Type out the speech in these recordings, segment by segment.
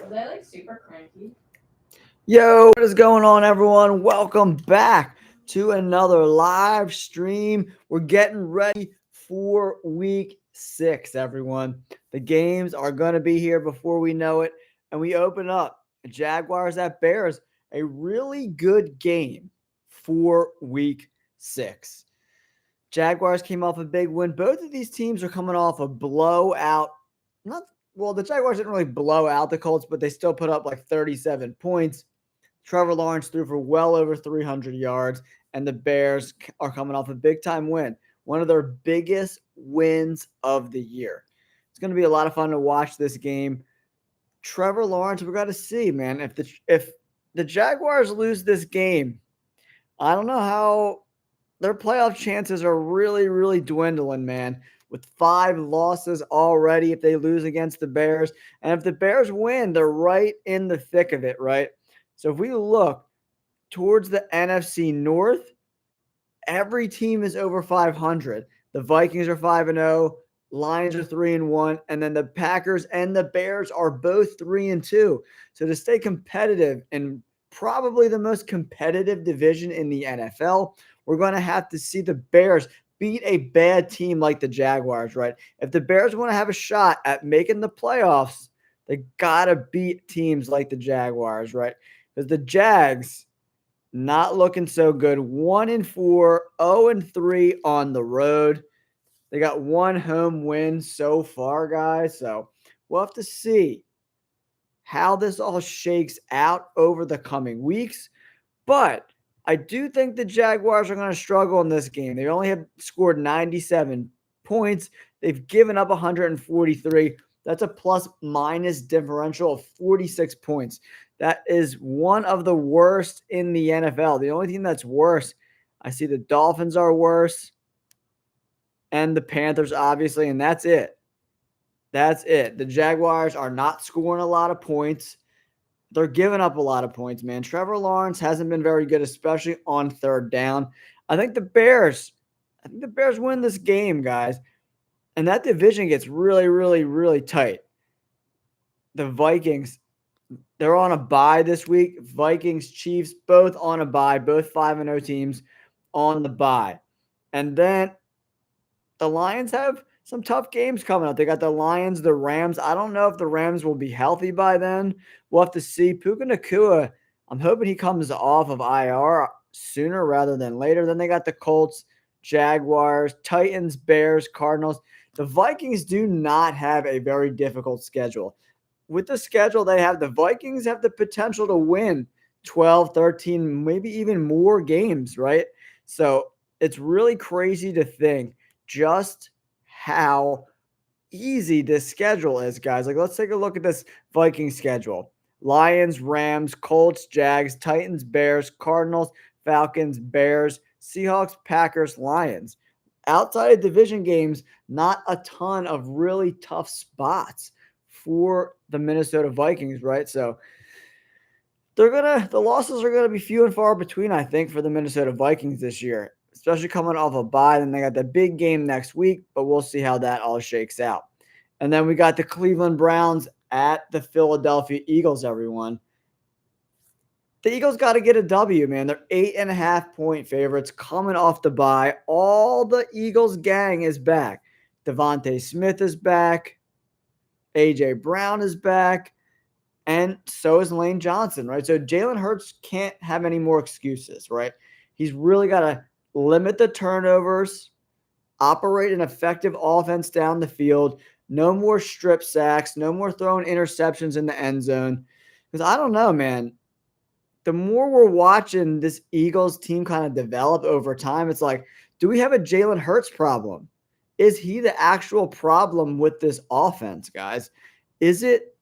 Are they like super cranky? Yo, what is going on, everyone? Welcome back to another live stream. We're getting ready for week 6, everyone. The games are going to be here before we know it. And we open up Jaguars at Bears, a really good game for week 6. Jaguars came off a big win. Both of these teams are coming off a blowout. Not well, the Jaguars didn't really blow out the Colts, but they still put up like 37 points. Trevor Lawrence threw for well over 300 yards, and the Bears are coming off a big time win, one of their biggest wins of the year. It's going to be a lot of fun to watch this game. Trevor Lawrence, we got to see, man. If the Jaguars lose this game, I don't know how their playoff chances are really, really dwindling, man. With 5 losses already, if they lose against the Bears, and if the Bears win, they're right in the thick of it, right? So if we look towards the NFC North, every team is over 500. The Vikings are 5-0, Lions are 3-1, and then the Packers and the Bears are both 3-2. So to stay competitive in probably the most competitive division in the NFL, we're going to have to see the Bears beat a bad team like the Jaguars, right? If the Bears want to have a shot at making the playoffs, they got to beat teams like the Jaguars, right? Because the Jags not looking so good. 1-4, 0-3 on the road. They got one home win so far, guys. So we'll have to see how this all shakes out over the coming weeks. But I do think the Jaguars are going to struggle in this game. They only have scored 97 points. They've given up 143. That's a plus minus differential of 46 points. That is one of the worst in the NFL. The only team that's worse, I see the Dolphins are worse and the Panthers, obviously, and that's it. That's it. The Jaguars are not scoring a lot of points. They're giving up a lot of points, man. Trevor Lawrence hasn't been very good, especially on third down. I think the Bears win this game, guys. And that division gets really, really, really tight. The Vikings, they're on a bye this week. Vikings, Chiefs, both on a bye, both 5-0 teams on the bye. And then the Lions have some tough games coming up. They got the Lions, the Rams. I don't know if the Rams will be healthy by then. We'll have to see. Puka Nacua, I'm hoping he comes off of IR sooner rather than later. Then they got the Colts, Jaguars, Titans, Bears, Cardinals. The Vikings do not have a very difficult schedule. With the schedule they have, the Vikings have the potential to win 12, 13, maybe even more games, right? So it's really crazy to think just how easy this schedule is, guys. Like, let's take a look at this Viking schedule: Lions, Rams, Colts, Jags, Titans, Bears, Cardinals, Falcons, Bears, Seahawks, Packers, Lions. Outside of division games, not a ton of really tough spots for the Minnesota Vikings, right? So the losses are gonna be few and far between, I think, for the Minnesota Vikings this year, especially coming off a bye. Then they got the big game next week, but we'll see how that all shakes out. And then we got the Cleveland Browns at the Philadelphia Eagles, everyone. The Eagles got to get a W, man. They're 8.5 point favorites coming off the bye. All the Eagles gang is back. Devontae Smith is back. A.J. Brown is back. And so is Lane Johnson, right? So Jalen Hurts can't have any more excuses, right? He's really got to limit the turnovers, operate an effective offense down the field, no more strip sacks, no more throwing interceptions in the end zone. Because I don't know, man. The more we're watching this Eagles team kind of develop over time, it's like, do we have a Jalen Hurts problem? Is he the actual problem with this offense, guys? Is it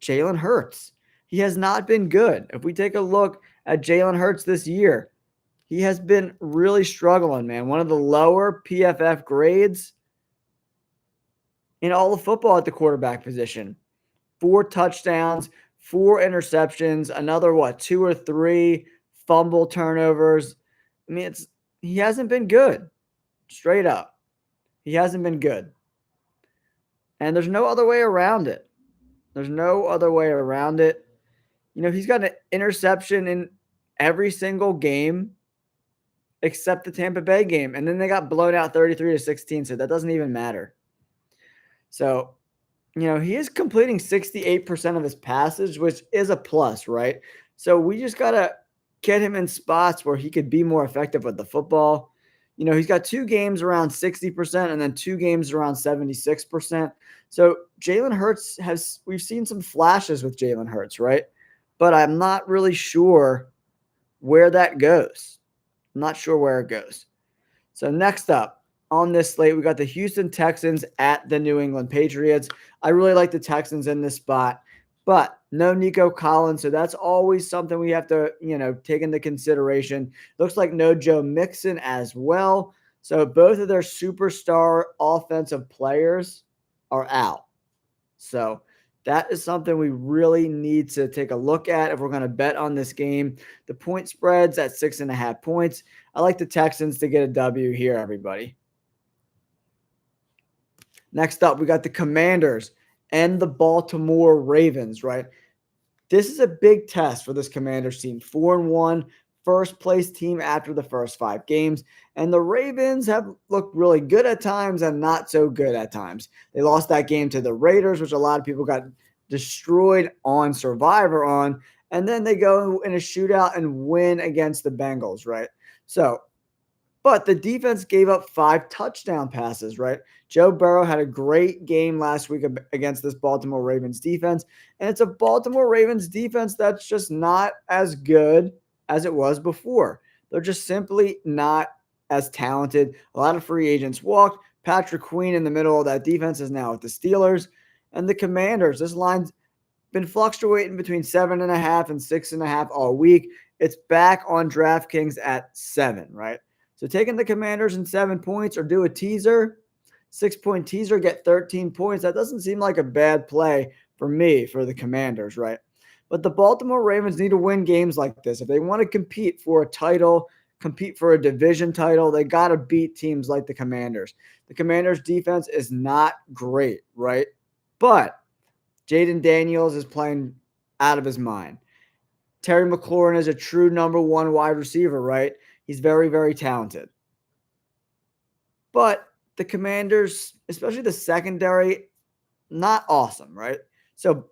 Jalen Hurts? He has not been good. If we take a look at Jalen Hurts this year, he has been really struggling, man. One of the lower PFF grades in all of football at the quarterback position. 4 touchdowns, 4 interceptions, another what, 2 or 3 fumble turnovers. I mean, he hasn't been good. Straight up. He hasn't been good. And there's no other way around it. There's no other way around it. He's got an interception in every single game except the Tampa Bay game. And then they got blown out 33-16. So that doesn't even matter. So, he is completing 68% of his passes, which is a plus, right? So we just got to get him in spots where he could be more effective with the football. He's got 2 games around 60% and then 2 games around 76%. So Jalen Hurts we've seen some flashes with Jalen Hurts, right? But I'm not really sure where that goes. I'm not sure where it goes. So next up on this slate, we got the Houston Texans at the New England Patriots. I really like the Texans in this spot, but no Nico Collins. So that's always something we have to, take into consideration. Looks like no Joe Mixon as well. So both of their superstar offensive players are out. So that is something we really need to take a look at if we're going to bet on this game. The point spread's at 6.5 points. I like the Texans to get a W here, everybody. Next up, we got the Commanders and the Baltimore Ravens, right? This is a big test for this Commanders team. 4-1, first place team after the first 5 games. And the Ravens have looked really good at times and not so good at times. They lost that game to the Raiders, which a lot of people got destroyed on Survivor on. And then they go in a shootout and win against the Bengals, right? So, but the defense gave up 5 touchdown passes, right? Joe Burrow had a great game last week against this Baltimore Ravens defense. And it's a Baltimore Ravens defense that's just not as good as it was before. They're just simply not as talented. A lot of free agents walked. Patrick Queen in the middle of that defense is now with the Steelers. And the Commanders, this line's been fluctuating between 7.5 and 6.5 all week. It's back on DraftKings at 7, right? So taking the Commanders in 7 points or do a teaser, 6-point teaser, get 13 points. That doesn't seem like a bad play for me for the Commanders, right? But the Baltimore Ravens need to win games like this. If they want to compete for a title, compete for a division title, they got to beat teams like the Commanders. The Commanders' defense is not great, right? But Jaden Daniels is playing out of his mind. Terry McLaurin is a true number 1 wide receiver, right? He's very, very talented. But the Commanders, especially the secondary, not awesome, right? So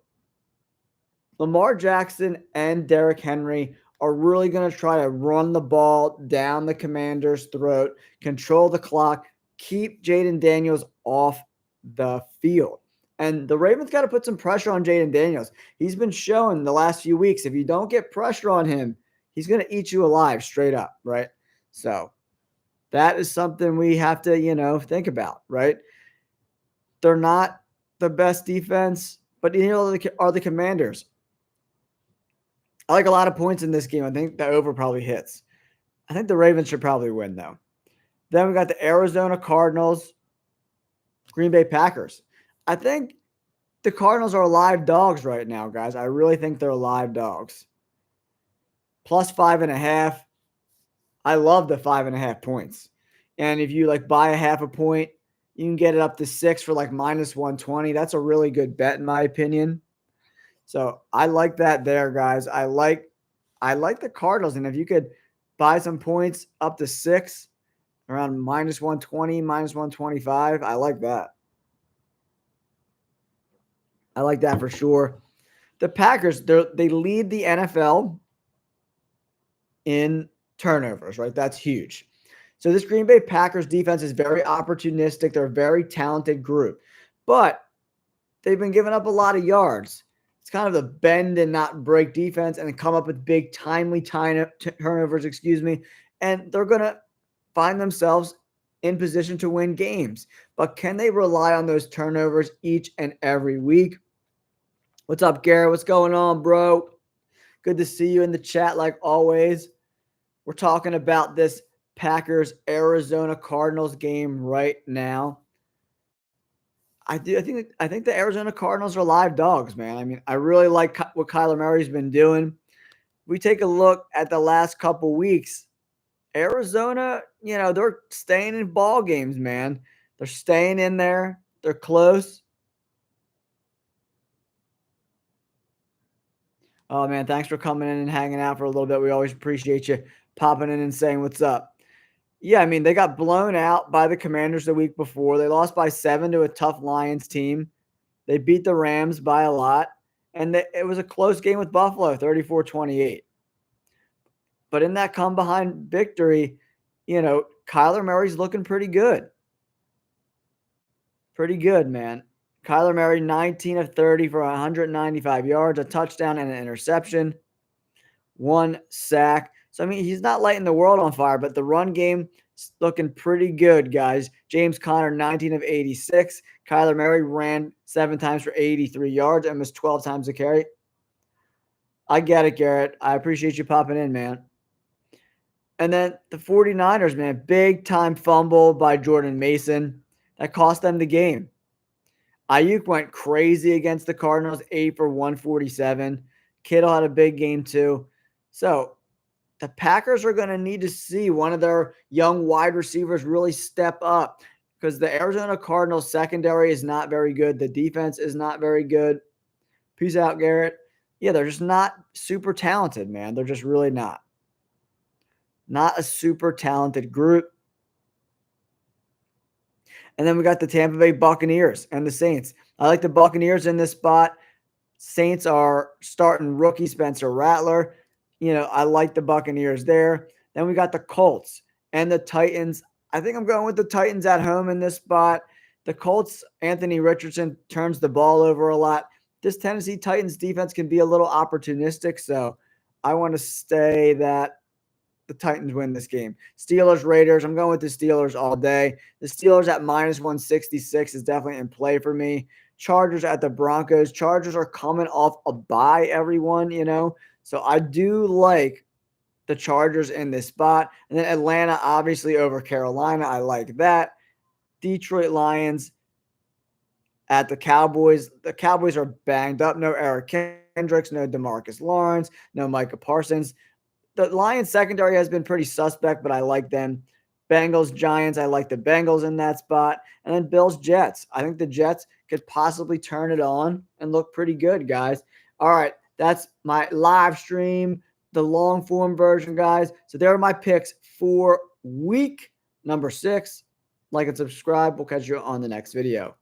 Lamar Jackson and Derrick Henry are really going to try to run the ball down the Commanders' throat, control the clock, keep Jaden Daniels off the field. And the Ravens got to put some pressure on Jaden Daniels. He's been showing the last few weeks, if you don't get pressure on him, he's going to eat you alive straight up, right? So that is something we have to, think about, right? They're not the best defense, but are the Commanders. I like a lot of points in this game. I think the over probably hits. I think the Ravens should probably win, though. Then we got the Arizona Cardinals, Green Bay Packers. I think the Cardinals are live dogs right now, guys. I really think they're live dogs. Plus 5.5. I love the 5.5 points. And if you buy a half a point, you can get it up to 6 for minus 120. That's a really good bet in my opinion. So I like that there, guys. I like the Cardinals. And if you could buy some points up to 6 around minus 120, minus 125, I like that. I like that for sure. The Packers, they lead the NFL in turnovers, right? That's huge. So this Green Bay Packers defense is very opportunistic. They're a very talented group, but they've been giving up a lot of yards. It's kind of the bend and not break defense and come up with big timely turnovers, and they're going to find themselves in position to win games. But can they rely on those turnovers each and every week? What's up, Garrett? What's going on, bro? Good to see you in the chat like always. We're talking about this Packers Arizona Cardinals game right now. I think the Arizona Cardinals are live dogs, man. I mean, I really like what Kyler Murray's been doing. We take a look at the last couple weeks. Arizona, they're staying in ball games, man. They're staying in there. They're close. Oh, man, thanks for coming in and hanging out for a little bit. We always appreciate you popping in and saying what's up. Yeah, I mean, they got blown out by the Commanders the week before. They lost by 7 to a tough Lions team. They beat the Rams by a lot, and it was a close game with Buffalo, 34-28. But in that come behind victory, Kyler Murray's looking pretty good. Pretty good, man. Kyler Murray, 19 of 30 for 195 yards, a touchdown, and an interception, 1 sack. So, I mean, he's not lighting the world on fire, but the run game is looking pretty good, guys. James Conner, 19 of 86. Kyler Murray ran 7 times for 83 yards and missed 12 times a carry. I get it, Garrett. I appreciate you popping in, man. And then the 49ers, man, big time fumble by Jordan Mason. That cost them the game. Ayuk went crazy against the Cardinals, 8 for 147. Kittle had a big game too. So the Packers are going to need to see one of their young wide receivers really step up because the Arizona Cardinals secondary is not very good. The defense is not very good. Peace out, Garrett. Yeah, they're just not super talented, man. They're just really not. Not a super talented group. And then we got the Tampa Bay Buccaneers and the Saints. I like the Buccaneers in this spot. Saints are starting rookie Spencer Rattler. I like the Buccaneers there. Then we got the Colts and the Titans. I think I'm going with the Titans at home in this spot. The Colts, Anthony Richardson turns the ball over a lot. This Tennessee Titans defense can be a little opportunistic, so I want to say that the Titans win this game. Steelers, Raiders. I'm going with the Steelers all day. The Steelers at minus 166 is definitely in play for me. Chargers at the Broncos. Chargers are coming off a bye, everyone, So I do like the Chargers in this spot. And then Atlanta, obviously, over Carolina. I like that. Detroit Lions at the Cowboys. The Cowboys are banged up. No Eric Kendricks, no DeMarcus Lawrence, no Micah Parsons. The Lions secondary has been pretty suspect, but I like them. Bengals, Giants, I like the Bengals in that spot. And then Bills, Jets. I think the Jets could possibly turn it on and look pretty good, guys. All right, that's my live stream, the long form version, guys. So there are my picks for week number 6. Like and subscribe. We'll catch you on the next video.